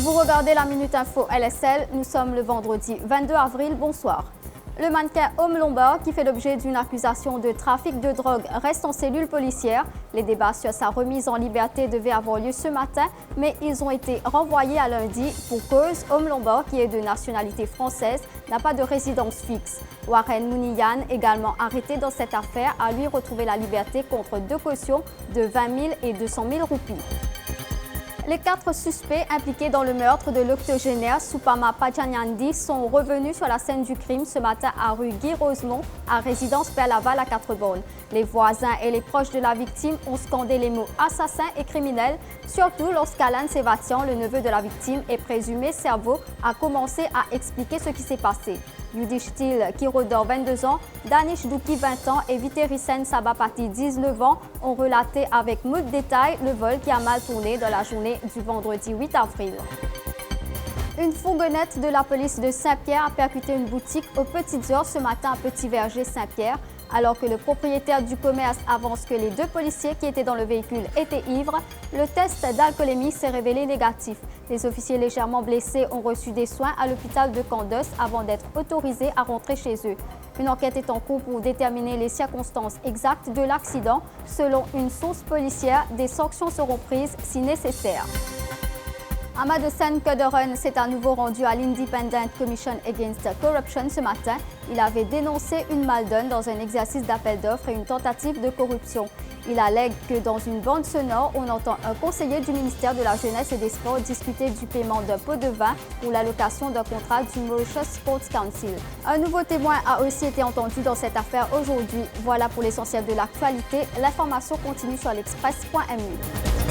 Vous regardez la Minute Info LSL, nous sommes le vendredi 22 avril, bonsoir. Le mannequin Homme Lombard, qui fait l'objet d'une accusation de trafic de drogue, reste en cellule policière. Les débats sur sa remise en liberté devaient avoir lieu ce matin, mais ils ont été renvoyés à lundi pour cause. Homme Lombard, qui est de nationalité française, n'a pas de résidence fixe. Warren Mouniyan, également arrêté dans cette affaire, a lui retrouvé la liberté contre 2 cautions de 20 000 et 200 000 roupies. Les 4 suspects impliqués dans le meurtre de l'octogénaire Soupama Pachanyandi sont revenus sur la scène du crime ce matin à rue Guy Rosemont, à résidence Père-Laval à 4-Bornes. Les voisins et les proches de la victime ont scandé les mots assassin et criminel, surtout lorsqu'Alan Sevatian, le neveu de la victime et présumé cerveau, a commencé à expliquer ce qui s'est passé. Yudhishthir Kirodor, 22 ans, Danish Douki, 20 ans et Viterisen Sabapati, 19 ans, ont relaté avec moult détails le vol qui a mal tourné dans la journée du vendredi 8 avril. Une fourgonnette de la police de Saint-Pierre a percuté une boutique aux petites heures ce matin à Petit-Verger, Saint-Pierre. Alors que le propriétaire du commerce avance que les 2 policiers qui étaient dans le véhicule étaient ivres, le test d'alcoolémie s'est révélé négatif. Les officiers légèrement blessés ont reçu des soins à l'hôpital de Candos avant d'être autorisés à rentrer chez eux. Une enquête est en cours pour déterminer les circonstances exactes de l'accident. Selon une source policière, des sanctions seront prises si nécessaire. Amadoussen Kodoron s'est à nouveau rendu à l'Independent Commission Against Corruption ce matin. Il avait dénoncé une maldonne dans un exercice d'appel d'offres et une tentative de corruption. Il allègue que dans une bande sonore, on entend un conseiller du ministère de la Jeunesse et des Sports discuter du paiement d'un pot de vin ou l'allocation d'un contrat du Mauritius Sports Council. Un nouveau témoin a aussi été entendu dans cette affaire aujourd'hui. Voilà pour l'essentiel de l'actualité. L'information continue sur l'express.mu.